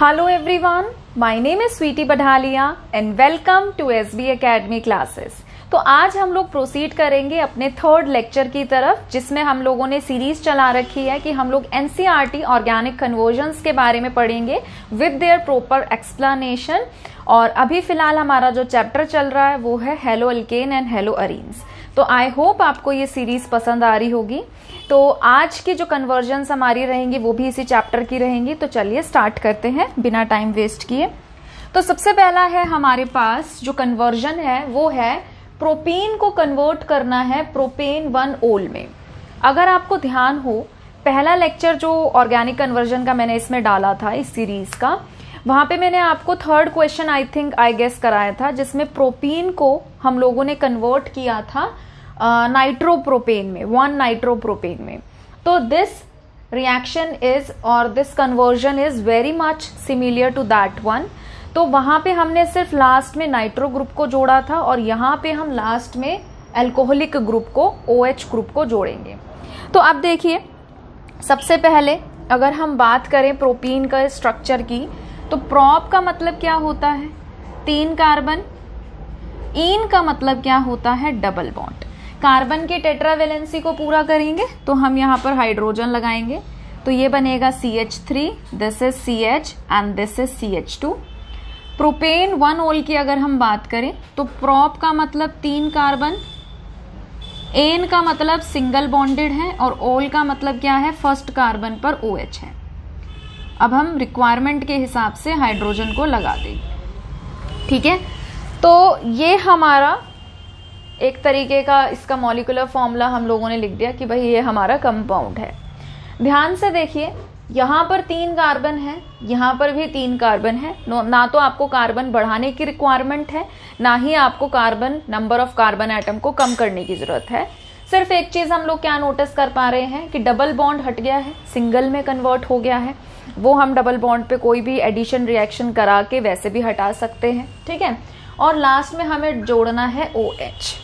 Hello everyone, my name is Sweety Badhalia and welcome to SB Academy classes। तो आज हम लोग proceed करेंगे अपने थर्ड लेक्चर की तरफ, जिसमें हम लोगों ने सीरीज चला रखी है कि हम लोग एनसीईआरटी ऑर्गेनिक कन्वर्जन्स के बारे में पढ़ेंगे विद देयर प्रॉपर एक्सप्लेनेशन। और अभी फिलहाल हमारा जो चैप्टर चल रहा है वो है hello alkane and hello arenes. तो आई होप आपको ये सीरीज पसंद आ रही होगी। तो आज की जो कन्वर्जन्स हमारी रहेंगी वो भी इसी चैप्टर की रहेंगी। तो चलिए स्टार्ट करते हैं बिना टाइम वेस्ट किए। तो सबसे पहला है हमारे पास जो कन्वर्जन है वो है प्रोपीन को कन्वर्ट करना है प्रोपेन 1 ओल में। अगर आपको ध्यान हो, पहला लेक्चर जो ऑर्गेनिक कन्वर्जन का मैंने इसमें डाला था इस सीरीज का, वहां पे मैंने आपको थर्ड क्वेश्चन आई गेस कराया था, जिसमें प्रोपीन को हम लोगों ने कन्वर्ट किया था नाइट्रोप्रोपेन में, 1 नाइट्रोप्रोपेन में। तो दिस रिएक्शन इज और this conversion is very much similar to that one. तो वहां पे हमने सिर्फ लास्ट में नाइट्रो ग्रुप को जोड़ा था और यहाँ पे हम लास्ट में अल्कोहलिक ग्रुप को, OH ग्रुप को जोड़ेंगे। तो अब देखिए, सबसे पहले अगर हम बात करें प्रोपीन का स्ट्रक्चर की, तो प्रोप का मतलब क्या होता है? 3 कार्बन। इन का मतलब क्या होता है? Double bond. कार्बन की टेट्रावेलेंसी को पूरा करेंगे तो हम यहाँ पर हाइड्रोजन लगाएंगे, तो ये बनेगा CH3, this is CH and this is CH2। Propane 1 ओल की अगर हम बात करें तो प्रोप का मतलब 3 कार्बन, एन का मतलब सिंगल बॉन्डेड है और ओल का मतलब क्या है? फर्स्ट कार्बन पर OH है। अब हम रिक्वायरमेंट के हिसाब से हाइड्रोजन को लगा देंगे, ठीक है। तो ये हमारा एक तरीके का इसका मॉलिक्यूलर फॉर्मूला हम लोगों ने लिख दिया कि भाई ये हमारा कंपाउंड है। ध्यान से देखिए, यहाँ पर 3 कार्बन है, यहाँ पर भी 3 कार्बन है। ना तो आपको कार्बन बढ़ाने की रिक्वायरमेंट है, ना ही आपको carbon number of carbon atom को कम करने की जरूरत है। सिर्फ एक चीज हम लोग क्या नोटिस कर पा रहे हैं कि डबल बॉन्ड हट गया है, सिंगल में कन्वर्ट हो गया है। वो हम डबल बॉन्ड पे कोई भी एडिशन रिएक्शन करा के वैसे भी हटा सकते हैं, ठीक है। और लास्ट में हमें जोड़ना है OH।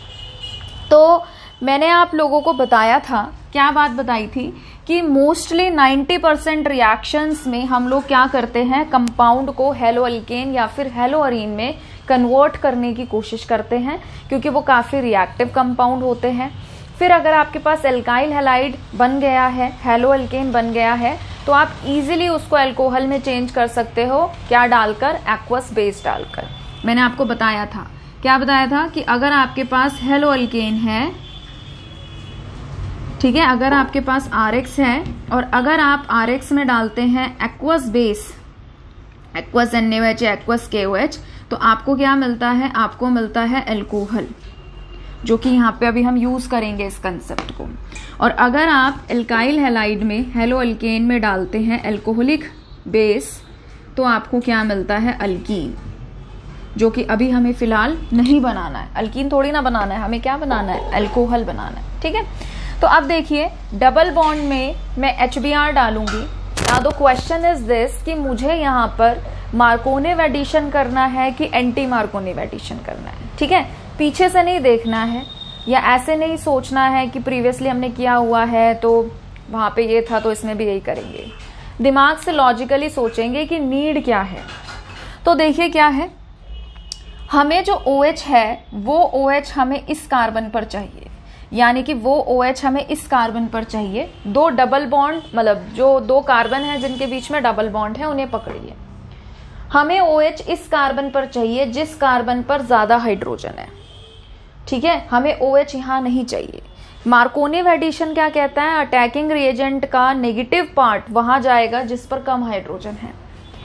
तो मैंने आप लोगों को बताया था, क्या बात बताई थी कि मोस्टली 90% रिएक्शंस में हम लोग क्या करते हैं, कंपाउंड को हेलो अल्केन या फिर हेलो अरीन में कन्वर्ट करने की कोशिश करते हैं, क्योंकि वो काफ़ी रिएक्टिव कंपाउंड होते हैं। फिर अगर आपके पास एल्काइल हैलाइड बन गया है, हेलो अल्केन बन गया है, तो आप इजीली उसको अल्कोहल में चेंज कर सकते हो। क्या डालकर? एक्वस बेस डालकर। मैंने आपको बताया था, क्या बताया था कि अगर आपके पास हेलो अल्केन है, ठीक है, अगर आपके पास RX है और अगर आप RX में डालते हैं aqueous base, aqueous NaOH, aqueous KOH, तो आपको क्या मिलता है? आपको मिलता है अल्कोहल, जो कि यहाँ पे अभी हम यूज करेंगे इस कंसेप्ट को। और अगर आप एल्काइल हैलाइड में हेलो अल्केन में डालते हैं अल्कोहलिक बेस, तो आपको क्या मिलता है? अल्कीन, जो कि अभी हमें फिलहाल नहीं बनाना है। अल्कीन थोड़ी ना बनाना है, हमें क्या बनाना है? अल्कोहल बनाना है, ठीक है। तो अब देखिए, डबल बॉन्ड में मैं HBr डालूंगी। Now the question is this कि मुझे यहाँ पर मार्कोनेव एडिशन करना है कि एंटी मार्कोनेव एडिशन करना है, ठीक है। पीछे से नहीं देखना है या ऐसे नहीं सोचना है कि प्रीवियसली हमने किया हुआ है तो वहां पे ये था तो इसमें भी यही करेंगे। दिमाग से लॉजिकली सोचेंगे कि नीड क्या है। तो देखिए क्या है, हमें जो OH है वो OH हमें इस कार्बन पर चाहिए, यानी कि वो OH हमें इस कार्बन पर चाहिए। 2 डबल बॉन्ड, मतलब जो 2 कार्बन है जिनके बीच में डबल बॉन्ड है, उन्हें पकड़िए। हमें OH इस कार्बन पर चाहिए जिस कार्बन पर ज्यादा हाइड्रोजन है, ठीक है। हमें OH यहां नहीं चाहिए। मार्कोनेव एडिशन क्या कहता है? अटैकिंग रिएजेंट का नेगेटिव पार्ट वहां जाएगा जिस पर कम हाइड्रोजन है।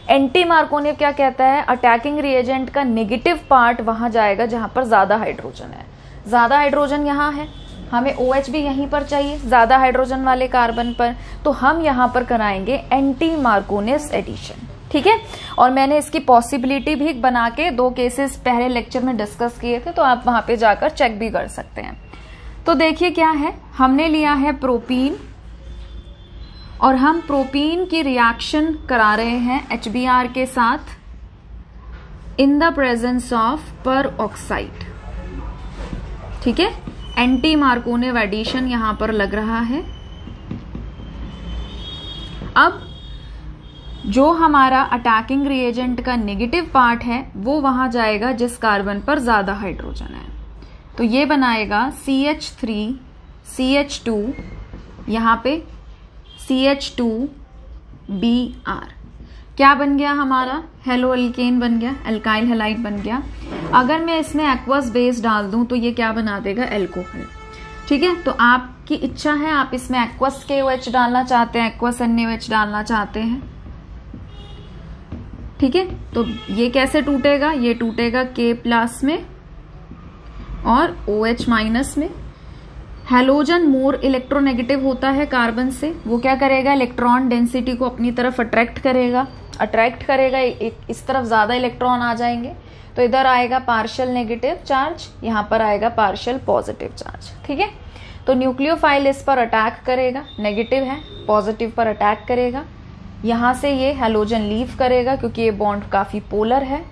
एंटी मार्कोनेव क्या कहता है? अटैकिंग रिएजेंट का नेगेटिव पार्ट वहां जाएगा जहां पर ज्यादा हाइड्रोजन है। ज्यादा हाइड्रोजन यहाँ है, हमें OH भी यहीं पर चाहिए ज्यादा हाइड्रोजन वाले कार्बन पर, तो हम यहाँ पर कराएंगे एंटी मार्कोनेव एडिशन, ठीक है। और मैंने इसकी पॉसिबिलिटी भी बना के 2 केसेस पहले लेक्चर में डिस्कस किए थे, तो आप वहां पे जाकर चेक भी कर सकते हैं। तो देखिए क्या है, हमने लिया है प्रोपीन और हम प्रोपीन की रिएक्शन करा रहे हैं HBr के साथ इन द प्रेजेंस ऑफ पर ऑक्साइड, ठीक है। एंटी मार्कोनेव एडिशन यहां पर लग रहा है। अब जो हमारा अटैकिंग रिएजेंट का नेगेटिव पार्ट है वो वहां जाएगा जिस कार्बन पर ज्यादा हाइड्रोजन है। तो ये बनाएगा CH3 CH2, यहाँ पे CH2Br। क्या बन गया हमारा? हेलो एल्केन बन गया, एल्काइल हैलाइड बन गया। अगर मैं इसमें एक्वस बेस डाल दूं तो ये क्या बना देगा? एल्कोहल। ठीक है, तो आपकी इच्छा है, आप इसमें एक्वस KOH डालना चाहते हैं, एक्वस NaOH डालना चाहते हैं। ठीक है, तो ये कैसे टूटेगा? ये टूटेगा K+ में और OH- में। हैलोजन मोर इलेक्ट्रोनेगेटिव होता है कार्बन से, वो क्या करेगा? इलेक्ट्रॉन डेंसिटी को अपनी तरफ अट्रैक्ट करेगा, इस तरफ ज्यादा इलेक्ट्रॉन आ जाएंगे, तो इधर आएगा पार्शियल नेगेटिव चार्ज, यहाँ पर आएगा पार्शियल पॉजिटिव चार्ज। ठीक है, तो न्यूक्लियोफाइल इस पर अटैक करेगा, नेगेटिव है, पॉजिटिव पर अटैक करेगा, यहाँ से ये हैलोजन लीव करेगा क्योंकि ये बॉन्ड काफी पोलर है,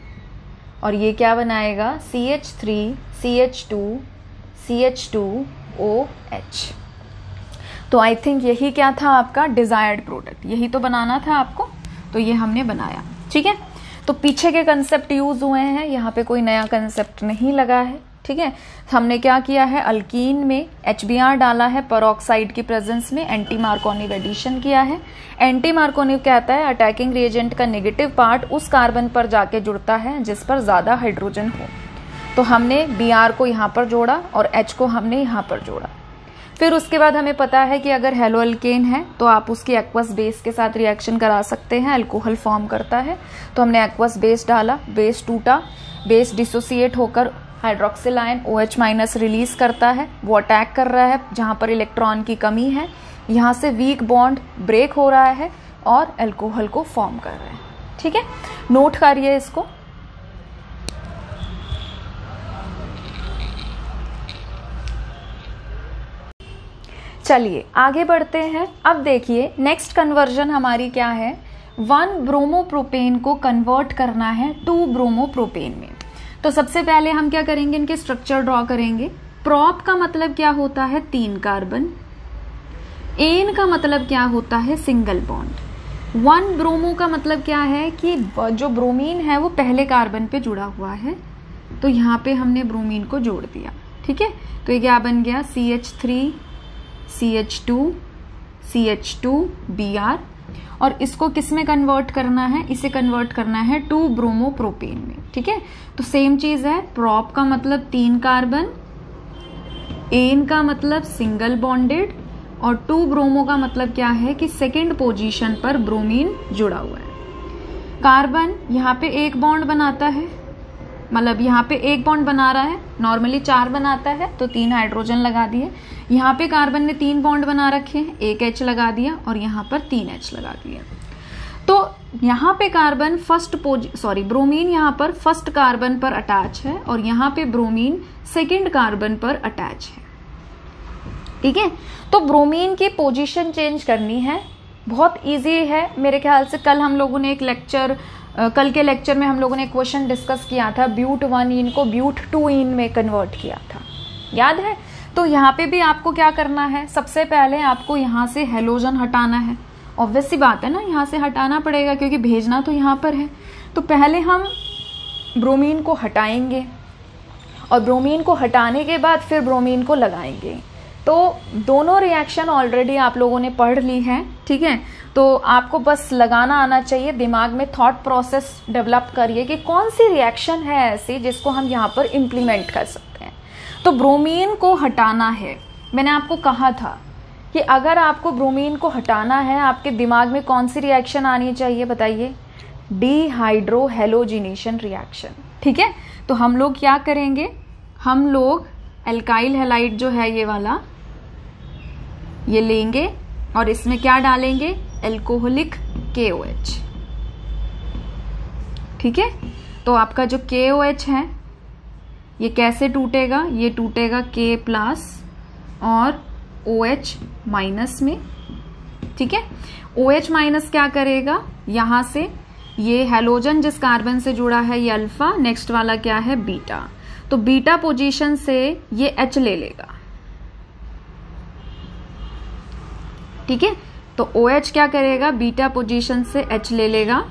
और ये क्या बनाएगा? CH3 CH2 CH2OH। तो आई थिंक यही क्या था आपका डिजायर्ड प्रोडक्ट, यही तो बनाना था आपको, तो ये हमने बनाया। ठीक है, तो पीछे के कंसेप्ट यूज हुए हैं, यहाँ पे कोई नया कंसेप्ट नहीं लगा है। ठीक है, हमने क्या किया है? अल्कीन में HBr डाला है पेरोक्साइड की प्रेजेंस में, एंटी मार्कोनिव एडिशन किया है। एंटी मार्कोनिव कहता है अटैकिंग रिएजेंट का नेगेटिव पार्ट उस कार्बन पर जाके जुड़ता है जिस पर ज्यादा हाइड्रोजन हो। तो हमने Br को यहाँ पर जोड़ा और H को हमने यहाँ पर जोड़ा। फिर उसके बाद हमें पता है कि अगर हेलो एल्केन है तो आप उसकी एक्वस बेस के साथ रिएक्शन करा सकते हैं, अल्कोहल फॉर्म करता है। तो हमने एक्वस बेस डाला, बेस टूटा, बेस डिसोसिएट होकर हाइड्रोक्सिल आयन OH- रिलीज करता है, वो अटैक कर रहा है जहां पर इलेक्ट्रॉन की कमी है, यहाँ से वीक बॉन्ड ब्रेक हो रहा है और अल्कोहल को फॉर्म कर रहा है। ठीक है, नोट करिए इसको। चलिए आगे बढ़ते हैं। अब देखिए नेक्स्ट कन्वर्जन हमारी क्या है? 1 ब्रोमोप्रोपेन को कन्वर्ट करना है 2 ब्रोमोप्रोपेन में। तो सबसे पहले हम क्या करेंगे? इनके स्ट्रक्चर ड्रॉ करेंगे। प्रोप का मतलब क्या होता है? 3 कार्बन। एन का मतलब क्या होता है? Single bond. 1 ब्रोमो का मतलब क्या है कि जो ब्रोमीन है वो पहले कार्बन पे जुड़ा हुआ है, तो यहाँ पे हमने ब्रोमीन को जोड़ दिया। ठीक है, तो ये क्या बन गया? CH3 CH2 CH2Br। और इसको किस में कन्वर्ट करना है? इसे कन्वर्ट करना है 2 ब्रोमोप्रोपेन में। ठीक है, तो सेम चीज है। प्रोप का मतलब 3 कार्बन, एन का मतलब सिंगल बॉन्डेड, और 2 ब्रोमो का मतलब क्या है कि सेकेंड पोजीशन पर ब्रोमीन जुड़ा हुआ है। कार्बन यहाँ पे एक बॉन्ड बनाता है, मतलब यहाँ पे एक बॉन्ड बना रहा है, नॉर्मली 4 बनाता है तो 3 हाइड्रोजन लगा दिए। यहाँ पे कार्बन ने 3 बॉन्ड बना रखे हैं, एक H लगा दिया और यहाँ पर 3 H लगा दिया। तो यहाँ पे कार्बन ब्रोमीन यहाँ पर फर्स्ट कार्बन पर अटैच है और यहाँ पे ब्रोमीन सेकेंड कार्बन पर अटैच है। ठीक है, तो ब्रोमीन की पोजीशन चेंज करनी है, बहुत इजी है। मेरे ख्याल से कल के लेक्चर में हम लोगों ने क्वेश्चन डिस्कस किया था, ब्यूट 1 इन को ब्यूट 2 इन में कन्वर्ट किया था, याद है? तो यहाँ पे भी आपको क्या करना है? सबसे पहले आपको यहाँ से हेलोजन हटाना है। ऑब्वियस सी बात है ना, यहाँ से हटाना पड़ेगा क्योंकि भेजना तो यहाँ पर है। तो पहले हम ब्रोमीन को हटाएंगे और ब्रोमीन को हटाने के बाद फिर ब्रोमीन को लगाएंगे। तो दोनों रिएक्शन ऑलरेडी आप लोगों ने पढ़ ली है। ठीक है, तो आपको बस लगाना आना चाहिए, दिमाग में थॉट प्रोसेस डेवलप करिए कि कौन सी रिएक्शन है ऐसी जिसको हम यहाँ पर इम्प्लीमेंट कर सकते हैं। तो ब्रोमीन को हटाना है। मैंने आपको कहा था कि अगर आपको ब्रोमीन को हटाना है, आपके दिमाग में कौन सी रिएक्शन आनी चाहिए? बताइए, डिहाइड्रोहेलोजिनेशन रिएक्शन। ठीक है, तो हम लोग क्या करेंगे? हम लोग एल्काइल हैलाइड जो है ये वाला, ये लेंगे और इसमें क्या डालेंगे? Alcoholic KOH। ठीक है, तो आपका जो KOH है ये कैसे टूटेगा? ये टूटेगा K+ और OH- में। ठीक है, OH- क्या करेगा? यहां से ये हैलोजन जिस कार्बन से जुड़ा है ये अल्फा, नेक्स्ट वाला क्या है? बीटा। तो बीटा पोजीशन से ये H ले लेगा। ठीक है, तो OH क्या करेगा, बीटा पोजीशन से H ले लेगा,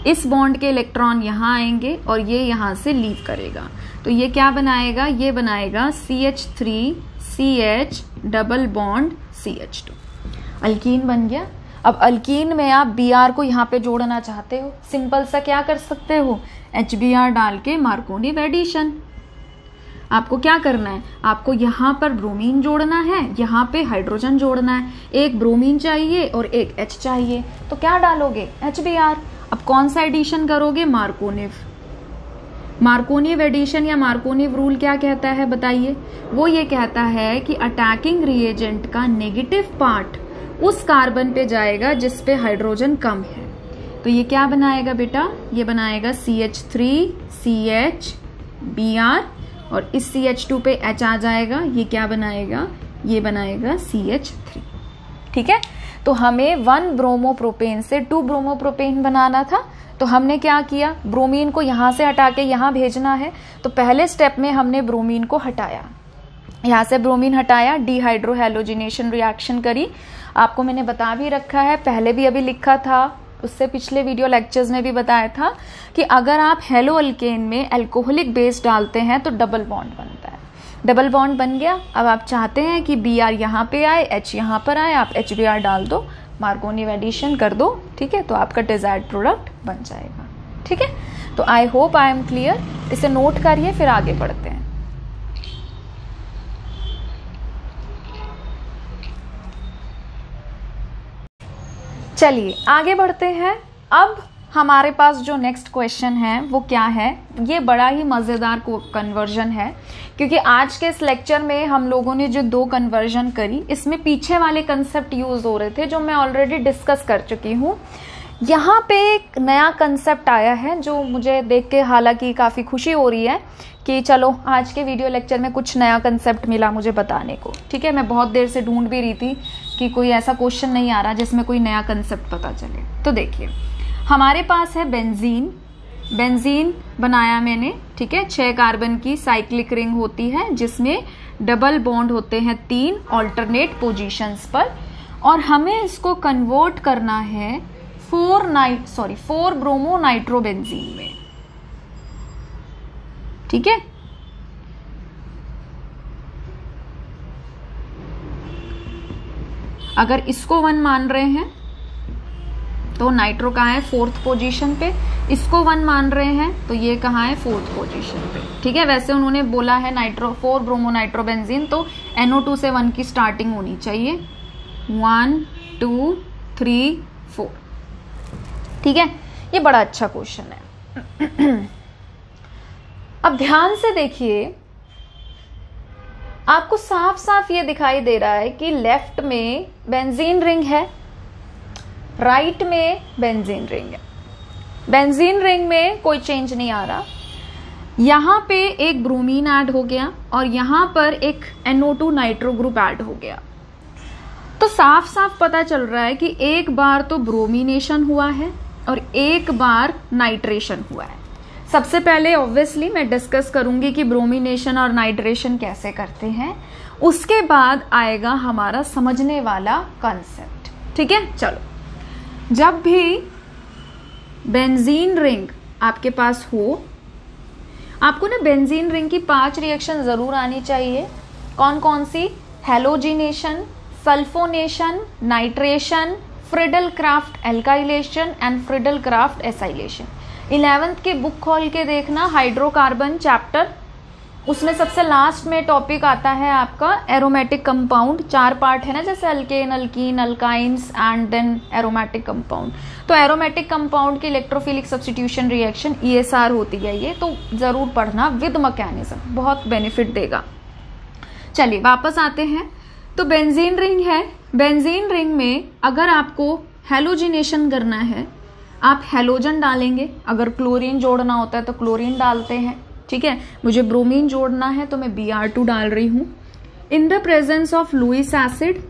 इस बॉन्ड के इलेक्ट्रॉन यहां आएंगे और ये यहां से लीव करेगा। तो ये क्या बनाएगा, ये बनाएगा CH3CH double bond CH2, alkyne बन गया। अब अल्कीन में आप Br को यहाँ पे जोड़ना चाहते हो, सिंपल सा क्या कर सकते हो, HBr डाल के मार्कोनिव एडिशन। आपको क्या करना है, आपको यहाँ पर ब्रोमीन जोड़ना है, यहाँ पे हाइड्रोजन जोड़ना है, एक ब्रोमीन चाहिए और एक H चाहिए, तो क्या डालोगे, HBr। अब कौन सा एडिशन करोगे, मार्कोनिव। मार्कोनिव एडिशन या मार्कोनिव रूल क्या कहता है बताइए, वो ये कहता है कि अटैकिंग रिएजेंट का नेगेटिव पार्ट उस कार्बन पे जाएगा जिस पे हाइड्रोजन कम है। तो ये क्या बनाएगा बेटा, ये बनाएगा CH3CH Br और इस CH2 पे H आ जाएगा, ये क्या बनाएगा, ये बनाएगा CH3। ठीक है, तो हमें 1 ब्रोमोप्रोपेन से 2 ब्रोमोप्रोपेन बनाना था। तो हमने क्या किया, ब्रोमीन को यहां से हटा के यहां भेजना है। तो पहले स्टेप में हमने ब्रोमीन को हटाया, यहां से ब्रोमीन हटाया, डिहाइड्रोहेलोजिनेशन रिएक्शन करी। आपको मैंने बता भी रखा है, पहले भी अभी लिखा था, उससे पिछले वीडियो लेक्चर्स में भी बताया था कि अगर आप हेलो अल्केन में अल्कोहलिक बेस डालते हैं तो डबल बॉन्ड बनता है। डबल बॉन्ड बन गया। अब आप चाहते हैं कि Br यहाँ पे आए, H यहाँ पर आए, आप HBr डाल दो, मार्कोनिव एडिशन कर दो। ठीक है, तो आपका डिजायर्ड प्रोडक्ट बन जाएगा। ठीक है, तो I hope I am clear. इसे नोट करिए, फिर आगे बढ़ते हैं। चलिए आगे बढ़ते हैं। अब हमारे पास जो नेक्स्ट क्वेश्चन है वो क्या है, ये बड़ा ही मज़ेदार कन्वर्जन है, क्योंकि आज के इस लेक्चर में हम लोगों ने जो 2 कन्वर्जन करी, इसमें पीछे वाले कंसेप्ट यूज हो रहे थे जो मैं ऑलरेडी डिस्कस कर चुकी हूँ। यहाँ पे एक नया कंसेप्ट आया है जो मुझे देख के हालांकि काफ़ी खुशी हो रही है कि चलो आज के वीडियो लेक्चर में कुछ नया कंसेप्ट मिला मुझे बताने को। ठीक है, मैं बहुत देर से ढूंढ भी रही थी कि कोई ऐसा क्वेश्चन नहीं आ रहा जिसमें कोई नया कंसेप्ट पता चले। तो देखिए, हमारे पास है बेंजीन। बेंजीन बनाया मैंने, ठीक है, 6 कार्बन की साइक्लिक रिंग होती है जिसमें डबल बॉन्ड होते हैं 3 ऑल्टरनेट पोजीशंस पर, और हमें इसको कन्वर्ट करना है 4 ब्रोमो नाइट्रोबेंजीन में। ठीक है, अगर इसको 1 मान रहे हैं तो नाइट्रो कहाँ है, 4th पोजीशन पे। इसको 1 मान रहे हैं तो ये कहाँ है, 4th पोजीशन पे। ठीक है, वैसे उन्होंने बोला है 4 ब्रोमो नाइट्रोबेंजीन, तो NO2 से 1 की स्टार्टिंग होनी चाहिए, 1 2 3 4। ठीक है, ये बड़ा अच्छा क्वेश्चन है। अब ध्यान से देखिए, आपको साफ साफ ये दिखाई दे रहा है कि लेफ्ट में बेंजीन रिंग है, राइट में बेंजीन रिंग है। बेंजीन रिंग में कोई चेंज नहीं आ रहा, यहां पे एक ब्रोमीन ऐड हो गया और यहां पर एक NO2 नाइट्रो ग्रुप ऐड हो गया। तो साफ साफ पता चल रहा है कि एक बार तो ब्रोमिनेशन हुआ है और एक बार नाइट्रेशन हुआ है। सबसे पहले ऑब्वियसली मैं डिस्कस करूंगी कि ब्रोमिनेशन और नाइट्रेशन कैसे करते हैं, उसके बाद आएगा हमारा समझने वाला कॉन्सेप्ट। ठीक है, चलो, जब भी बेंजीन रिंग आपके पास हो, आपको ना बेंजीन रिंग की 5 रिएक्शन जरूर आनी चाहिए। कौन कौन सी, halogenation, sulphonation, nitration, Friedel Crafts alkylation and Friedel Crafts acylation. 11th के बुक खोल के देखना, हाइड्रोकार्बन चैप्टर, उसमें सबसे लास्ट में टॉपिक आता है आपका एरोमेटिक कंपाउंड। 4 पार्ट है ना, जैसे alkane, alkene, alkynes and then aromatic compound. तो एरोमेटिक कंपाउंड की इलेक्ट्रोफिलिक सब्स्टिट्यूशन रिएक्शन ESR होती है, ये तो जरूर पढ़ना विद मैकेनिज्म, बहुत बेनिफिट देगा। चलिए वापस आते हैं। तो बेंजीन रिंग है, बेंजीन रिंग में अगर आपको हेलोजिनेशन करना है, आप हेलोजन डालेंगे। अगर क्लोरीन जोड़ना होता है तो क्लोरीन डालते हैं। ठीक है, मुझे ब्रोमीन जोड़ना है तो मैं Br2 डाल रही हूं। In the presence of Lewis acid,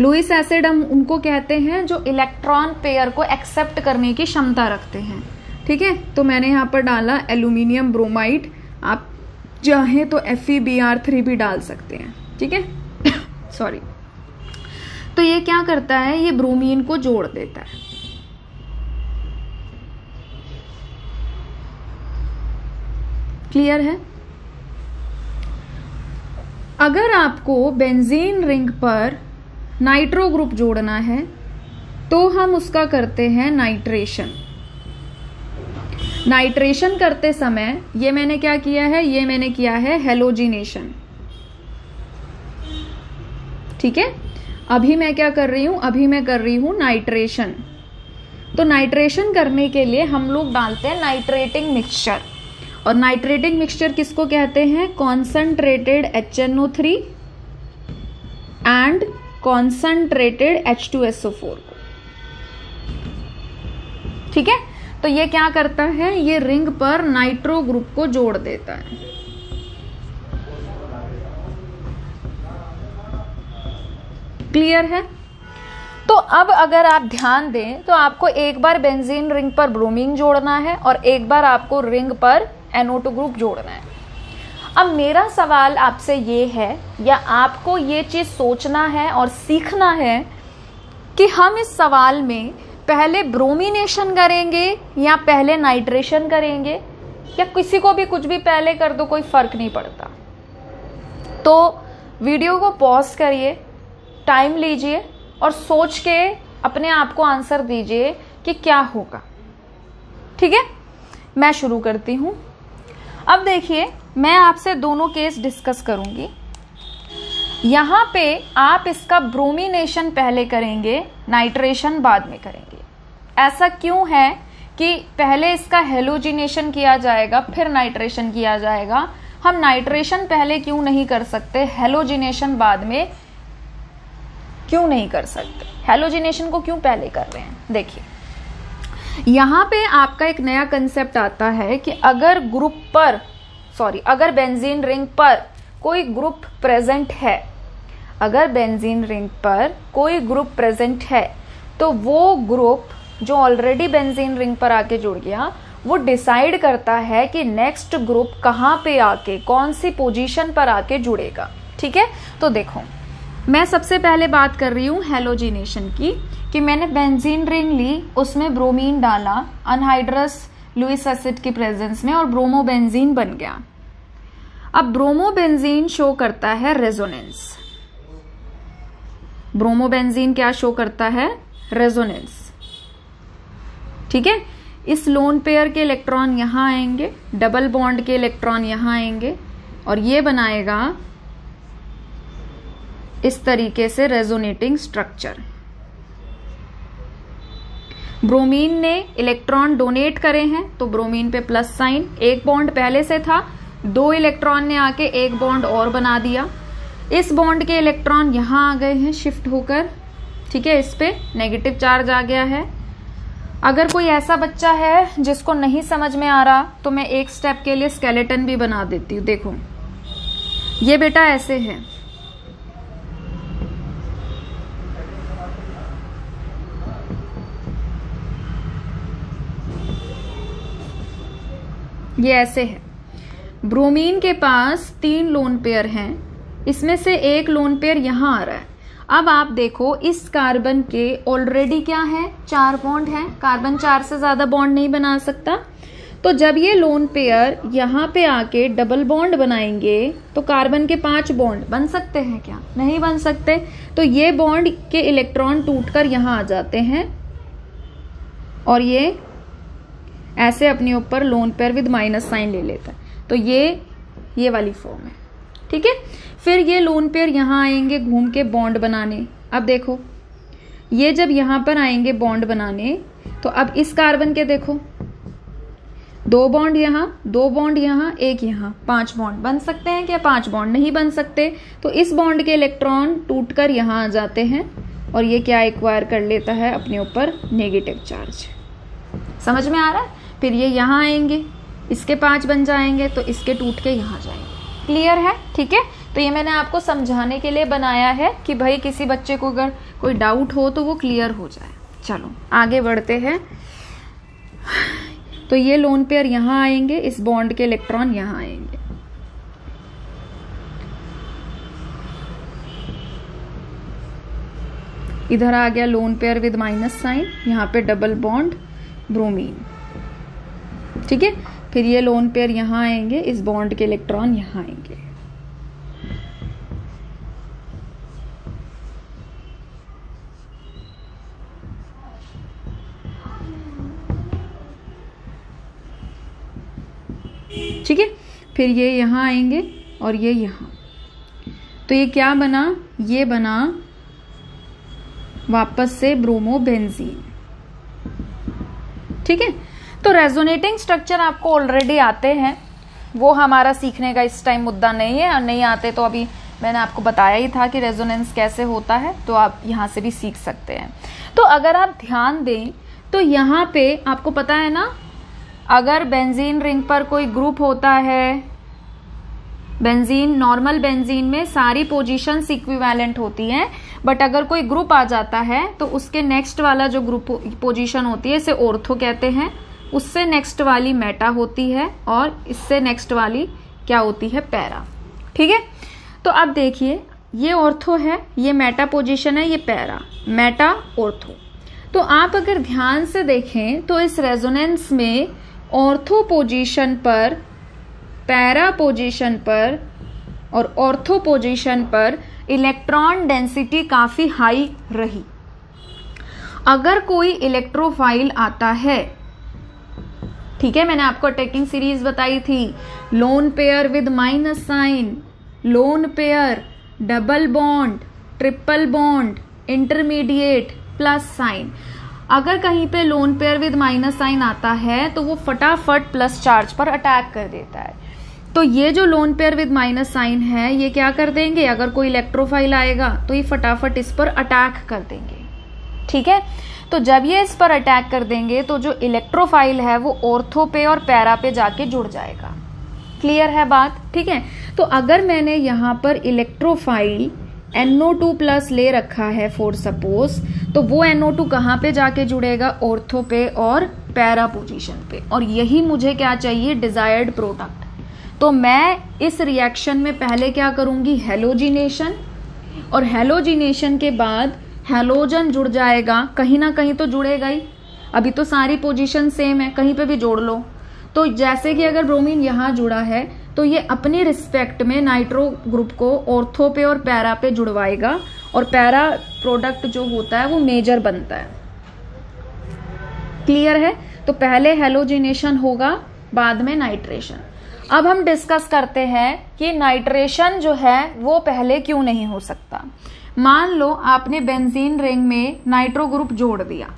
Lewis acid हम उनको कहते हैं जो इलेक्ट्रॉन पेयर को एक्सेप्ट करने की क्षमता रखते हैं। ठीक है, तो मैंने यहां पर डाला एल्यूमिनियम ब्रोमाइड, आप चाहें तो FeBr3 भी डाल सकते हैं। ठीक है, सॉरी। तो ये क्या करता है, ये ब्रोमीन को जोड़ देता है। क्लियर है? अगर आपको बेंजीन रिंग पर नाइट्रो ग्रुप जोड़ना है तो हम उसका करते हैं नाइट्रेशन। नाइट्रेशन करते समय ये मैंने क्या किया है, ये मैंने किया है हेलोजिनेशन। ठीक है, अभी मैं क्या कर रही हूं, अभी मैं कर रही हूं नाइट्रेशन। तो नाइट्रेशन करने के लिए हम लोग डालते हैं नाइट्रेटिंग मिक्सचर। और नाइट्रेटिंग मिक्सचर किसको कहते हैं, concentrated HNO3 and concentrated H2SO4 को। ठीक है, तो ये क्या करता है, ये रिंग पर नाइट्रो ग्रुप को जोड़ देता है। क्लियर है? तो अब अगर आप ध्यान दें तो आपको एक बार बेंजीन रिंग पर ब्रोमीन जोड़ना है और एक बार आपको रिंग पर NO2 ग्रुप जोड़ना है। अब मेरा सवाल आपसे ये है, या आपको ये चीज सोचना है और सीखना है कि हम इस सवाल में पहले ब्रोमिनेशन करेंगे या पहले नाइट्रेशन करेंगे, या किसी को भी कुछ भी पहले कर दो, कोई फर्क नहीं पड़ता। तो वीडियो को पॉज करिए, टाइम लीजिए और सोच के अपने आप को आंसर दीजिए कि क्या होगा। ठीक है, मैं शुरू करती हूं। अब देखिए, मैं आपसे दोनों केस डिस्कस करूंगी। यहां पे आप इसका ब्रोमिनेशन पहले करेंगे, नाइट्रेशन बाद में करेंगे। ऐसा क्यों है कि पहले इसका हेलोजिनेशन किया जाएगा फिर नाइट्रेशन किया जाएगा? हम नाइट्रेशन पहले क्यों नहीं कर सकते, हेलोजिनेशन बाद में क्यों नहीं कर सकते? हेलोजिनेशन को क्यों पहले कर रहे हैं? देखिए, यहां पे आपका एक नया कंसेप्ट आता है कि अगर अगर बेंजीन रिंग पर कोई ग्रुप प्रेजेंट है, अगर बेंजीन रिंग पर कोई ग्रुप प्रेजेंट है तो वो ग्रुप जो ऑलरेडी बेंजीन रिंग पर आके जुड़ गया, वो डिसाइड करता है कि नेक्स्ट ग्रुप कहां पे आके, कौन सी पोजीशन पर आके जुड़ेगा। ठीक है, तो देखो, मैं सबसे पहले बात कर रही हूं हेलोजिनेशन की, कि मैंने बेंजीन रिंग ली, उसमें ब्रोमीन डाला अनहाइड्रस लुईस एसिड की प्रेजेंस में और ब्रोमोबेंजीन बन गया। अब ब्रोमोबेंजीन शो करता है रेजोनेंस। ब्रोमोबेंजीन क्या शो करता है, रेजोनेंस। ठीक है, इस लोन पेयर के इलेक्ट्रॉन यहां आएंगे, डबल बॉन्ड के इलेक्ट्रॉन यहां आएंगे और ये बनाएगा इस तरीके से रेजोनेटिंग स्ट्रक्चर। ब्रोमीन ने इलेक्ट्रॉन डोनेट करे हैं तो ब्रोमीन पे प्लस साइन, एक बॉन्ड पहले से था, दो इलेक्ट्रॉन ने आके एक बॉन्ड और बना दिया। इस बॉन्ड के इलेक्ट्रॉन यहां आ गए हैं शिफ्ट होकर। ठीक है, इस पे नेगेटिव चार्ज आ गया है। अगर कोई ऐसा बच्चा है जिसको नहीं समझ में आ रहा तो मैं एक स्टेप के लिए स्केलेटन भी बना देती हूँ। देखो, ये बेटा ऐसे है, ये ऐसे है। ब्रोमीन के पास 3 लोन पेयर हैं, इसमें से एक लोन पेयर यहां आ रहा है। अब आप देखो, इस कार्बन के ऑलरेडी क्या है, 4 बॉन्ड है। कार्बन 4 से ज्यादा बॉन्ड नहीं बना सकता। तो जब ये लोन पेयर यहां पे आके डबल बॉन्ड बनाएंगे तो कार्बन के 5 बॉन्ड बन सकते हैं क्या? नहीं बन सकते। तो ये बॉन्ड के इलेक्ट्रॉन टूटकर यहां आ जाते हैं और ये ऐसे अपने ऊपर lone pair with minus sign ले लेता है। तो ये वाली फॉर्म है। ठीक है, फिर ये लोन पेयर यहां आएंगे घूम के बॉन्ड बनाने। अब देखो, ये जब यहां पर आएंगे बॉन्ड बनाने तो अब इस कार्बन के देखो, 2 बॉन्ड यहां, 2 बॉन्ड यहां, एक यहां, 5 बॉन्ड बन सकते हैं क्या? 5 बॉन्ड नहीं बन सकते। तो इस बॉन्ड के इलेक्ट्रॉन टूटकर यहां आ जाते हैं और ये क्या एक्वायर कर लेता है अपने ऊपर, नेगेटिव चार्ज। समझ में आ रहा है? फिर ये यहां आएंगे, इसके 5 बन जाएंगे तो इसके टूट के यहां जाएंगे। क्लियर है? ठीक है, तो ये मैंने आपको समझाने के लिए बनाया है कि भाई किसी बच्चे को अगर कोई डाउट हो तो वो क्लियर हो जाए। चलो आगे बढ़ते हैं। तो ये लोन पेयर यहां आएंगे, इस बॉन्ड के इलेक्ट्रॉन यहां आएंगे। इधर आ गया lone pair with minus sign, यहाँ पे डबल बॉन्ड ब्रोमीन। ठीक है, फिर ये लोन पेयर यहाँ आएंगे, इस बॉन्ड के इलेक्ट्रॉन यहाँ आएंगे। ठीक है, फिर ये यहाँ आएंगे और ये यहाँ। तो ये क्या बना, ये बना वापस से ब्रोमोबेंजीन। ठीक है, तो रेजोनेटिंग स्ट्रक्चर आपको ऑलरेडी आते हैं, वो हमारा सीखने का इस टाइम मुद्दा नहीं है। और नहीं आते तो अभी मैंने आपको बताया ही था कि रेजोनेंस कैसे होता है, तो आप यहाँ से भी सीख सकते हैं। तो अगर आप ध्यान दें तो यहाँ पे आपको पता है ना, अगर बेंजीन रिंग पर कोई ग्रुप होता है, बेंजीन नॉर्मल बेंजीन में सारी पोजीशंस इक्विवेलेंट होती हैं, बट अगर कोई ग्रुप आ जाता है तो उसके नेक्स्ट वाला जो ग्रुप पोजीशन होती है इसे ऑर्थो कहते हैं, उससे नेक्स्ट वाली मेटा होती है और इससे नेक्स्ट वाली क्या होती है, पैरा। ठीक है, तो अब देखिए ये ऑर्थो है, ये मेटा पोजीशन है, ये पैरा, मेटा ऑर्थो। तो आप अगर ध्यान से देखें तो इस रेजोनेंस में ऑर्थो पोजीशन पर, पैरा पोजीशन पर और ऑर्थो पोजीशन पर इलेक्ट्रॉन डेंसिटी काफी हाई रही। अगर कोई इलेक्ट्रोफाइल आता है, ठीक है, मैंने आपको अटैकिंग सीरीज बताई थी, lone pair with minus sign, lone pair, double bond, triple bond, intermediate, plus sign. अगर कहीं पे lone pair with minus sign आता है तो वो फटाफट प्लस चार्ज पर अटैक कर देता है। तो ये जो lone pair with minus sign है, ये क्या कर देंगे, अगर कोई इलेक्ट्रोफाइल आएगा तो ये फटाफट इस पर अटैक कर देंगे। ठीक है, तो जब ये इस पर अटैक कर देंगे तो जो इलेक्ट्रोफाइल है वो ऑर्थो पे और पैरा पे जाके जुड़ जाएगा। क्लियर है बात? ठीक है, तो अगर मैंने यहाँ पर इलेक्ट्रोफाइल NO2+ ले रखा है फॉर सपोज, तो वो NO2 कहाँ पे जाके जुड़ेगा, ऑर्थो पे और पैरा पोजीशन पे, और यही मुझे क्या चाहिए, डिजायर्ड प्रोडक्ट। तो मैं इस रिएक्शन में पहले क्या करूंगी, हेलोजिनेशन, और हेलोजिनेशन के बाद हेलोजन जुड़ जाएगा, कहीं ना कहीं तो जुड़ेगा ही, अभी तो सारी पोजीशन सेम है, कहीं पे भी जोड़ लो। तो जैसे कि अगर ब्रोमीन यहाँ जुड़ा है तो ये अपनी रिस्पेक्ट में नाइट्रो ग्रुप को ऑर्थो पे और पैरा पे जुड़वाएगा, और पैरा प्रोडक्ट जो होता है वो मेजर बनता है। क्लियर है? तो पहले हेलोजिनेशन होगा, बाद में नाइट्रेशन। अब हम डिस्कस करते हैं कि नाइट्रेशन जो है वो पहले क्यों नहीं हो सकता। मान लो आपने बेंजीन रिंग में नाइट्रो ग्रुप जोड़ दिया,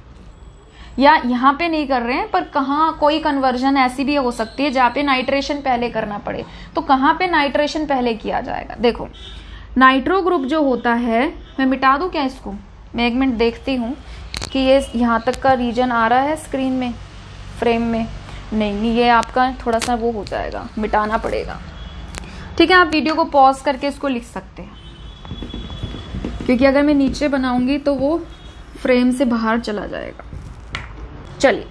या यहाँ पे नहीं कर रहे हैं पर कहाँ कोई कन्वर्जन ऐसी भी हो सकती है जहाँ पे नाइट्रेशन पहले करना पड़े, तो कहाँ पे नाइट्रेशन पहले किया जाएगा। देखो नाइट्रो ग्रुप जो होता है, मैं मिटा दूं क्या इसको, मैं एक मिनट देखती हूँ कि ये यहाँ तक का रीजन आ रहा है स्क्रीन में, फ्रेम में। नहीं, ये आपका थोड़ा सा वो हो जाएगा, मिटाना पड़ेगा। ठीक है, आप वीडियो को पॉज करके इसको लिख सकते हैं, क्योंकि अगर मैं नीचे बनाऊंगी तो वो फ्रेम से बाहर चला जाएगा। चलिए,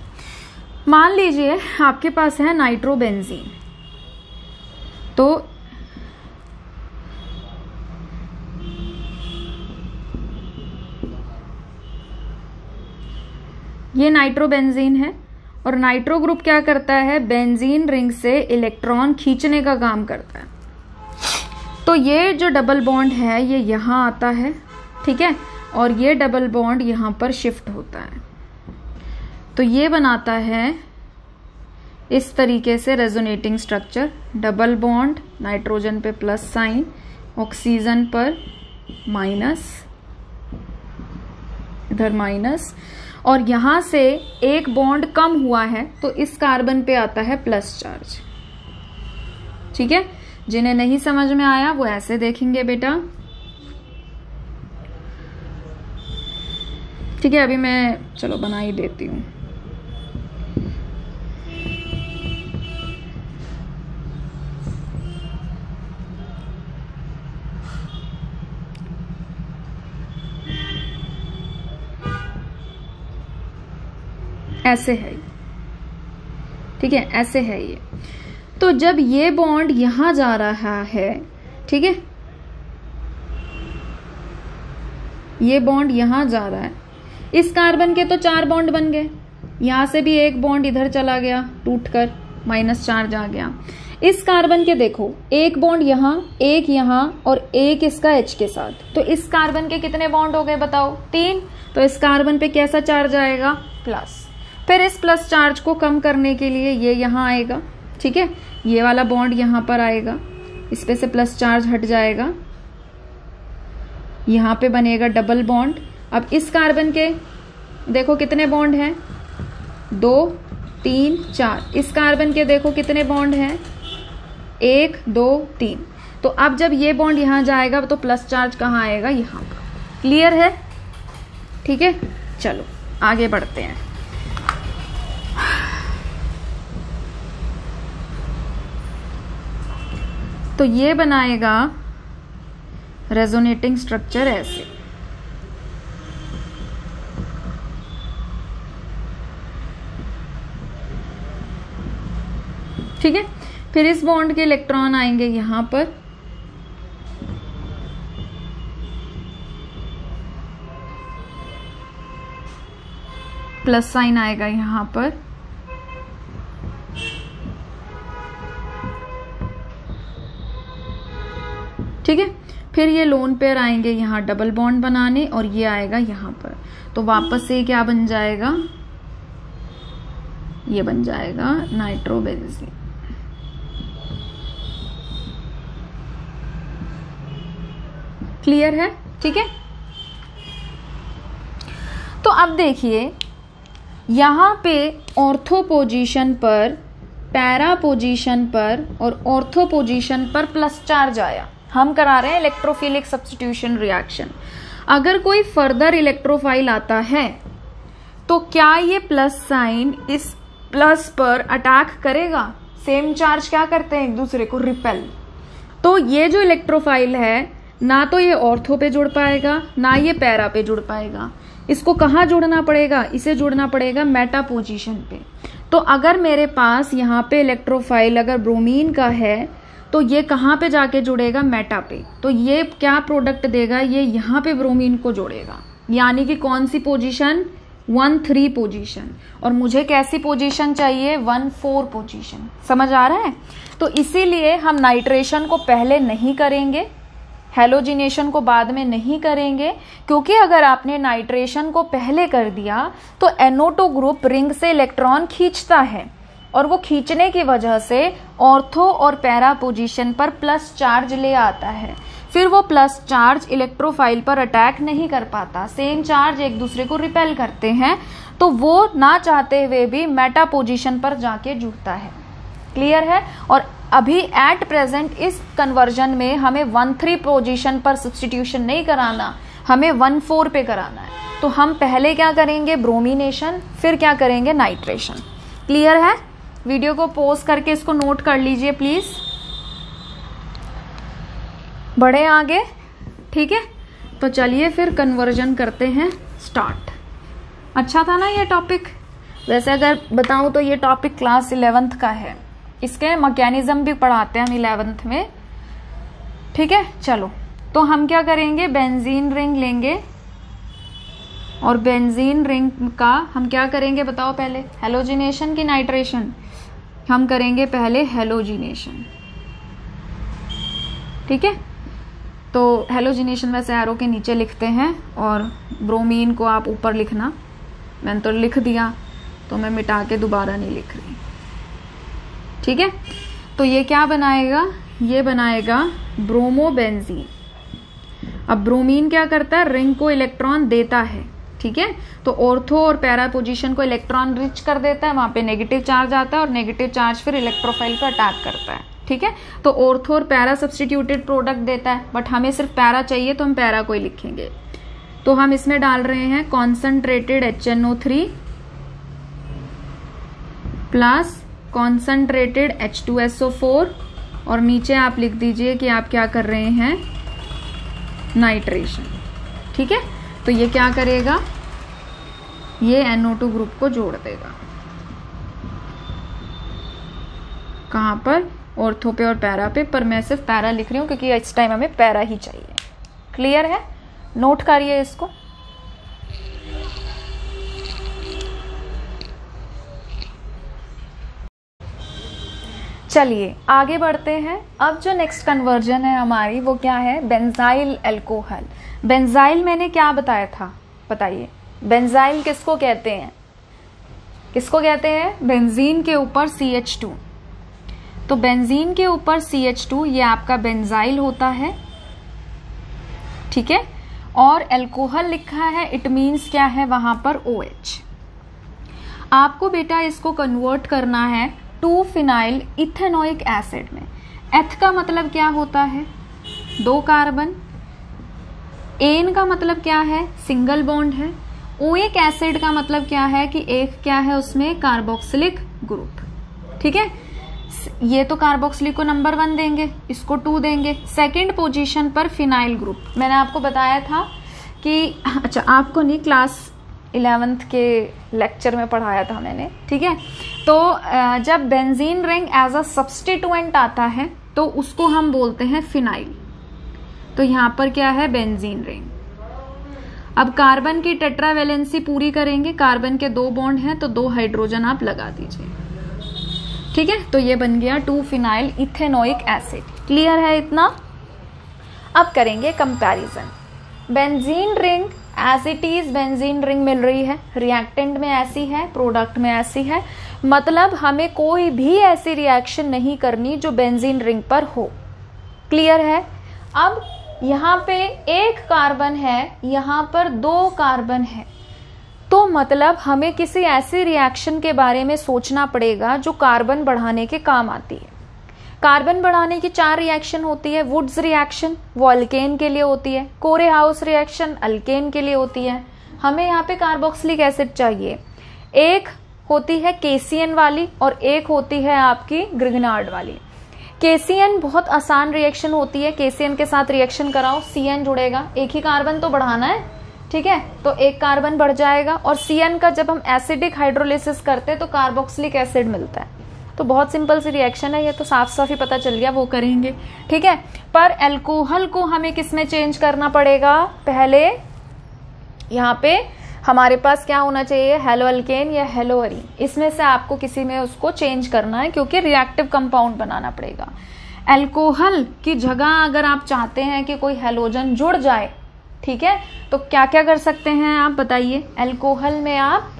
मान लीजिए आपके पास है नाइट्रोबेंजीन, तो ये नाइट्रोबेंजीन है, और नाइट्रो ग्रुप क्या करता है, बेंजीन रिंग से इलेक्ट्रॉन खींचने का काम करता है। तो ये जो डबल बॉन्ड है ये यहाँ आता है, ठीक है, और ये डबल बॉन्ड यहाँ पर शिफ्ट होता है, तो ये बनाता है इस तरीके से resonating structure. Double bond, nitrogen पे प्लस साइन, ऑक्सीजन पर माइनस, इधर माइनस, और यहां से एक बॉन्ड कम हुआ है तो इस कार्बन पे आता है प्लस चार्ज। ठीक है, जिन्हें नहीं समझ में आया वो ऐसे देखेंगे बेटा। ठीक है, अभी मैं चलो बना ही देती हूँ। ऐसे है, ठीक है, ऐसे है ये। तो जब ये बॉन्ड यहां जा रहा है, ठीक है, ये बॉन्ड यहां जा रहा है। इस कार्बन के तो 4 बॉन्ड बन गए, यहां से भी एक बॉन्ड इधर चला गया टूटकर, माइनस चार्ज आ गया। इस कार्बन के देखो एक बॉन्ड यहां, एक यहां और एक इसका H के साथ, तो इस कार्बन के कितने बॉन्ड हो गए बताओ? 3। तो इस कार्बन पे कैसा चार्ज आएगा? प्लस। फिर इस प्लस चार्ज को कम करने के लिए ये यहां आएगा, ठीक है, ये वाला बॉन्ड यहां पर आएगा, इस पे से प्लस चार्ज हट जाएगा, यहां पे बनेगा डबल बॉन्ड। अब इस कार्बन के देखो कितने बॉन्ड हैं? 2 3 4। इस कार्बन के देखो कितने बॉन्ड हैं? 1 2 3। तो अब जब ये बॉन्ड यहां जाएगा तो प्लस चार्ज कहाँ आएगा? यहां पर। क्लियर है? ठीक है, चलो आगे बढ़ते हैं। तो ये बनाएगा रेजोनेटिंग स्ट्रक्चर ऐसे, ठीक है। फिर इस बॉन्ड के इलेक्ट्रॉन आएंगे यहां पर, प्लस साइन आएगा यहां पर, ठीक है। फिर ये लोन पेयर आएंगे यहाँ डबल बॉन्ड बनाने और ये आएगा यहाँ पर, तो वापस से क्या बन जाएगा? ये बन जाएगा नाइट्रोबेंजीन। क्लियर है? ठीक है। तो अब देखिए यहां पे ऑर्थो पोजीशन पर, पैरा पोजीशन पर और ऑर्थो पोजीशन पर प्लस चार्ज आया। हम करा रहे हैं इलेक्ट्रोफिलिक सब्स्टिट्यूशन रिएक्शन। अगर कोई फर्दर इलेक्ट्रोफाइल आता है तो क्या ये प्लस साइन इस प्लस पर अटैक करेगा? सेम चार्ज क्या करते हैं? एक दूसरे को रिपेल। तो ये जो इलेक्ट्रोफाइल है ना तो ये ऑर्थो पे जुड़ पाएगा ना ये पैरा पे जुड़ पाएगा। इसको कहाँ जुड़ना पड़ेगा? इसे जुड़ना पड़ेगा मेटा पोजीशन पे। तो अगर मेरे पास यहाँ पे इलेक्ट्रोफाइल अगर ब्रोमीन का है तो ये कहाँ पे जाके जुड़ेगा? मेटा पे। तो ये क्या प्रोडक्ट देगा? ये यहाँ पे ब्रोमीन को जोड़ेगा, यानी कि कौन सी पोजीशन? 1-3 पोजीशन। और मुझे कैसी पोजीशन चाहिए? 1-4 पोजीशन। समझ आ रहा है? तो इसीलिए हम नाइट्रेशन को पहले नहीं करेंगे, हेलोजिनेशन को बाद में नहीं करेंगे, क्योंकि अगर आपने नाइट्रेशन को पहले कर दिया तो NO2 ग्रुप रिंग से इलेक्ट्रॉन खींचता है और वो खींचने की वजह से ऑर्थो और पैरा पोजीशन पर प्लस चार्ज ले आता है। फिर वो प्लस चार्ज इलेक्ट्रोफाइल पर अटैक नहीं कर पाता, सेम चार्ज एक दूसरे को रिपेल करते हैं, तो वो ना चाहते हुए भी मेटा पोजीशन पर जाके जुड़ता है। क्लियर है? और अभी एट प्रेजेंट इस कन्वर्जन में हमें 1-3 पोजीशन पर सब्स्टिट्यूशन नहीं कराना, हमें 1-4 पे कराना है। तो हम पहले क्या करेंगे? ब्रोमिनेशन, फिर क्या करेंगे? नाइट्रेशन। क्लियर है? वीडियो को पॉज करके इसको नोट कर लीजिए प्लीज। बढ़े आगे, ठीक है। तो चलिए फिर कन्वर्जन करते हैं स्टार्ट। अच्छा था ना ये टॉपिक? वैसे अगर बताऊं तो ये टॉपिक क्लास 11th का है, इसके मैकेनिज्म भी पढ़ाते हैं हम 11th में, ठीक है। चलो तो हम क्या करेंगे? बेंजीन रिंग लेंगे और बेंजीन रिंग का हम क्या करेंगे बताओ पहले? हेलोजिनेशन की नाइट्रेशन? हम करेंगे पहले हेलोजिनेशन, ठीक है। तो हेलोजिनेशन वैसे एरो के नीचे लिखते हैं और ब्रोमीन को आप ऊपर लिखना। मैंने तो लिख दिया तो मैं मिटा के दोबारा नहीं लिख रही, ठीक है। तो ये क्या बनाएगा? ये बनाएगा ब्रोमोबेंजीन। अब ब्रोमीन क्या करता है? रिंग को इलेक्ट्रॉन देता है, ठीक है। तो ऑर्थो और पैरा पोजीशन को इलेक्ट्रॉन रिच कर देता है, वहां पे नेगेटिव चार्ज आता है और नेगेटिव चार्ज फिर इलेक्ट्रोफाइल को अटैक करता है, ठीक है। तो ऑर्थो और पैरा सब्स्टिट्यूटेड प्रोडक्ट देता है, बट हमें सिर्फ पैरा चाहिए तो हम पैरा को ही लिखेंगे। तो हम इसमें डाल रहे हैं concentrated HNO3 plus concentrated H2SO4 और नीचे आप लिख दीजिए कि आप क्या कर रहे हैं? नाइट्रेशन, ठीक है। तो ये क्या करेगा? ये NO2 ग्रुप को जोड़ देगा। कहां पर? ऑर्थो पे और पैरा पे, पर मैं सिर्फ पैरा लिख रही हूं क्योंकि इस टाइम हमें पैरा ही चाहिए। क्लियर है? नोट करिए इसको। चलिए आगे बढ़ते हैं। अब जो नेक्स्ट कन्वर्जन है हमारी वो क्या है, बेंजाइल अल्कोहल। बेंजाइल मैंने क्या बताया था, बताइए। बेंजाइल किसको कहते हैं, किसको कहते हैं, बेंजीन के ऊपर CH2। तो बेंजीन के ऊपर CH2 ये आपका बेंजाइल होता है, ठीक है। और अल्कोहल लिखा है, इट मीन्स क्या है वहां पर OH। आपको बेटा इसको कन्वर्ट करना है 2-फिनाइल इथेनोइक एसिड में। एथ का मतलब क्या होता है, 2 कार्बन। एन का मतलब क्या है, सिंगल बॉन्ड है। ओइक एसिड का मतलब क्या है कि एक क्या है उसमें कार्बोक्सिलिक ग्रुप, ठीक है। ये तो कार्बोक्सिलिक को नंबर 1 देंगे, इसको 2 देंगे। सेकंड पोजीशन पर फिनाइल ग्रुप, मैंने आपको बताया था कि अच्छा आपको नहीं, क्लास 11th के लेक्चर में पढ़ाया था मैंने, ठीक है। तो जब benzene ring as a substituent आता है तो उसको हम बोलते हैं फिनाइल। तो यहां पर क्या है, बेंजीन रिंग। अब कार्बन की टेट्रावैलेंसी पूरी करेंगे, कार्बन के 2 बॉन्ड हैं तो 2 हाइड्रोजन आप लगा दीजिए, ठीक है। तो ये बन गया 2-फिनाइल इथेनोइक एसिड। क्लियर है इतना। अब करेंगे comparison. Benzene ring as it is benzene ring मिल रही है, रिएक्टेंट में ऐसी है, प्रोडक्ट में ऐसी है, मतलब हमें कोई भी ऐसी रिएक्शन नहीं करनी जो बेंजीन रिंग पर हो। क्लियर है। अब यहाँ पे 1 कार्बन है, यहाँ पर 2 कार्बन है, तो मतलब हमें किसी ऐसी रिएक्शन के बारे में सोचना पड़ेगा जो कार्बन बढ़ाने के काम आती है। कार्बन बढ़ाने की 4 रिएक्शन होती है। वुड्स रिएक्शन वो अल्केन के लिए होती है, कोरेहाउस रिएक्शन अल्केन के लिए होती है। हमें यहाँ पे कार्बोक्सिलिक एसिड चाहिए। एक होती है केसीएन वाली और एक होती है आपकी ग्रिग्नार्ड वाली। केसीएन बहुत आसान रिएक्शन होती है, केसीएन के साथ रिएक्शन कराओ, सीएन जुड़ेगा, एक ही कार्बन तो बढ़ाना है, ठीक है। तो 1 कार्बन बढ़ जाएगा और सीएन का जब हम एसिडिक हाइड्रोलिसिस करते हैं तो कार्बोक्सिलिक एसिड मिलता है। तो बहुत सिंपल सी रिएक्शन है, ये तो साफ साफ ही पता चल गया, वो करेंगे, ठीक है। पर अल्कोहल को हमें किसमें चेंज करना पड़ेगा, पहले यहाँ पे हमारे पास क्या होना चाहिए, हेलो अल्केन या हेलो अरीन, इसमें से आपको किसी में उसको चेंज करना है क्योंकि रिएक्टिव कंपाउंड बनाना पड़ेगा। अल्कोहल की जगह अगर आप चाहते हैं कि कोई हेलोजन जुड़ जाए, ठीक है, तो क्या क्या कर सकते हैं आप बताइए। अल्कोहल में आप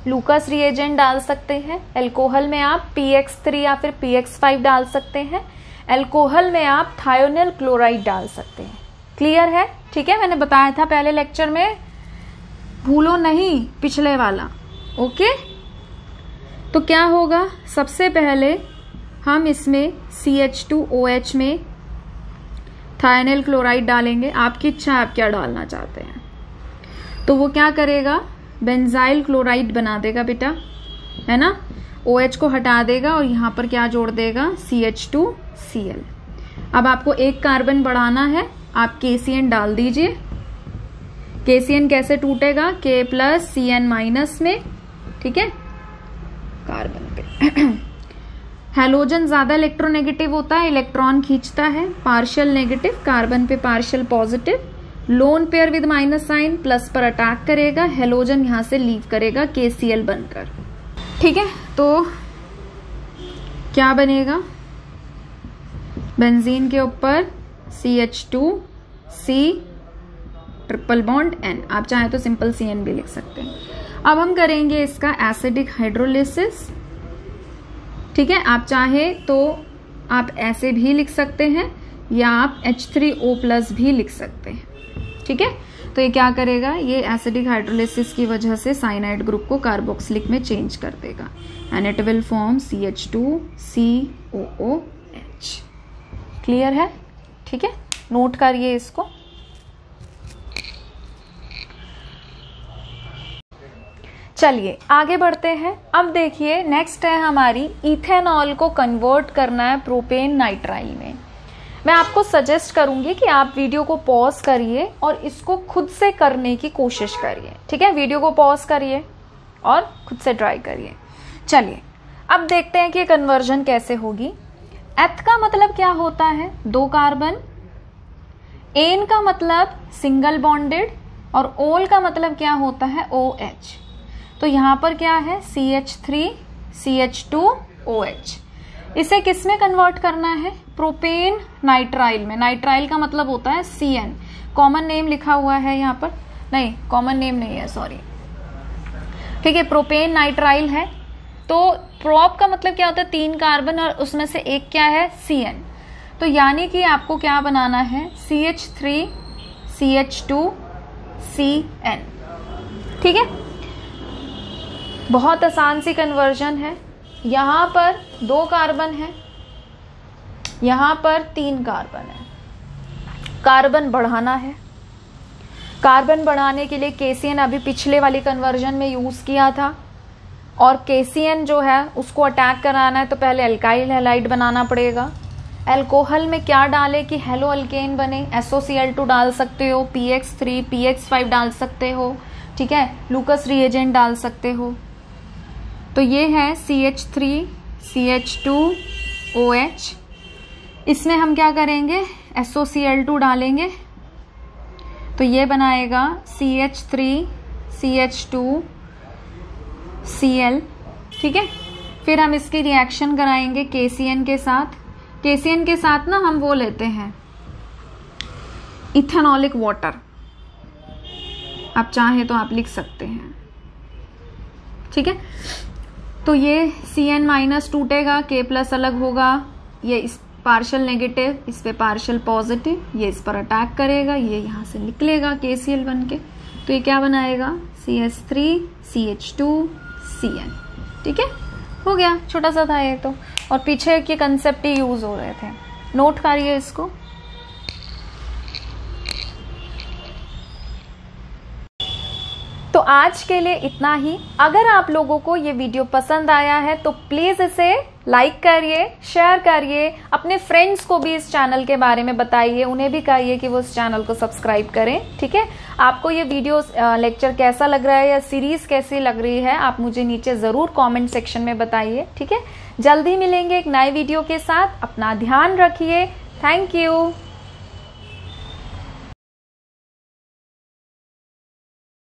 लूकास रिएजेंट डाल सकते हैं, अल्कोहल में आप PX3 या फिर PX5 डाल सकते हैं, अल्कोहल में आप थायोनिल क्लोराइड डाल सकते हैं। क्लियर है, ठीक है। मैंने बताया था पहले लेक्चर में, भूलो नहीं पिछले वाला, ओके। तो क्या होगा, सबसे पहले हम इसमें CH2OH में थायोनिल क्लोराइड डालेंगे। आपकी इच्छा, आप क्या डालना चाहते हैं। तो वो क्या करेगा, बेंजाइल क्लोराइड बना देगा बेटा, है ना। OH को हटा देगा और यहाँ पर क्या जोड़ देगा, CH2Cl। अब आपको 1 कार्बन बढ़ाना है, आप KCN डाल दीजिए। KCN कैसे टूटेगा, K+CN- में, ठीक है, कार्बन पे। हेलोजन ज्यादा इलेक्ट्रोनेगेटिव होता है, इलेक्ट्रॉन खींचता है, पार्शियल नेगेटिव, कार्बन पे partial positive, lone pair with minus sign, plus पर अटैक करेगा, हेलोजन यहां से लीव करेगा KCl बनकर, ठीक है। तो क्या बनेगा, बेंजीन के ऊपर CH2C ट्रिपल बॉन्ड N, आप चाहे तो सिंपल CN भी लिख सकते हैं। अब हम करेंगे इसका एसिडिक हाइड्रोलिसिस, ठीक है। आप चाहे तो आप ऐसे भी लिख सकते हैं या आप H3O+ भी लिख सकते हैं, ठीक है। तो ये क्या करेगा, ये एसिडिक हाइड्रोलिसिस की वजह से साइनाइड ग्रुप को कार्बोक्सिलिक में चेंज कर देगा and it will form CH2COOH। Clear है, ठीक है, नोट करिए इसको। चलिए आगे बढ़ते हैं। अब देखिए नेक्स्ट है हमारी इथेनॉल को कन्वर्ट करना है प्रोपेन नाइट्राइल में। मैं आपको सजेस्ट करूंगी कि आप वीडियो को पॉज करिए और इसको खुद से करने की कोशिश करिए, ठीक है। वीडियो को पॉज करिए और खुद से ट्राई करिए। चलिए अब देखते हैं कि कन्वर्जन कैसे होगी। एथ का मतलब क्या होता है, 2 कार्बन, एन का मतलब सिंगल बॉन्डेड और ओल का मतलब क्या होता है OH। तो यहां पर क्या है CH3 CH2OH। इसे किस में कन्वर्ट करना है, प्रोपेन नाइट्राइल में। नाइट्राइल का मतलब होता है CN। कॉमन नेम लिखा हुआ है यहाँ पर, नहीं कॉमन नेम नहीं है, सॉरी, ठीक है, प्रोपेन नाइट्राइल है। तो प्रोप का मतलब क्या होता है 3 कार्बन और उसमें से एक क्या है CN। तो यानी कि आपको क्या बनाना है CH3 CH2 CN, ठीक है। बहुत आसान सी कन्वर्जन है। यहां पर 2 कार्बन है, यहां पर 3 कार्बन है, कार्बन बढ़ाना है। कार्बन बढ़ाने के लिए KCN अभी पिछले वाली कन्वर्जन में यूज किया था, और KCN जो है उसको अटैक कराना है तो पहले अल्काइल हैलाइड बनाना पड़ेगा। अल्कोहल में क्या डाले कि हेलो अल्केन बने, SOCl2 डाल सकते हो, PX3 PX5 डाल सकते हो, ठीक है, लूकस रिएजेंट डाल सकते हो। तो ये है CH3 CH2OH। इसमें हम क्या करेंगे SOCl2 डालेंगे तो ये बनाएगा CH3 CH2Cl, ठीक है। फिर हम इसकी रिएक्शन कराएंगे KCN के साथ। KCN के साथ ना हम वो लेते हैं इथेनॉलिक वाटर, आप चाहें तो आप लिख सकते हैं, ठीक है। तो ये CN- टूटेगा, K+ अलग होगा, ये इस पार्शियल नेगेटिव, इस पे पार्शियल पॉजिटिव, ये इस पर अटैक करेगा, ये यहां से निकलेगा KCl बन के। तो ये क्या बनाएगा CH3 CH2Cn, ठीक है, हो गया। छोटा सा था ये तो, और पीछे के कंसेप्ट ही यूज हो रहे थे, नोट करिए इसको। तो आज के लिए इतना ही। अगर आप लोगों को ये वीडियो पसंद आया है तो प्लीज इसे लाइक करिए, शेयर करिए, अपने फ्रेंड्स को भी इस चैनल के बारे में बताइए, उन्हें भी कहिए कि वो इस चैनल को सब्सक्राइब करें, ठीक है। आपको ये वीडियो लेक्चर कैसा लग रहा है या सीरीज कैसी लग रही है आप मुझे नीचे जरूर कमेंट सेक्शन में बताइए, ठीक है। जल्दी मिलेंगे एक नए वीडियो के साथ, अपना ध्यान रखिए, थैंक यू।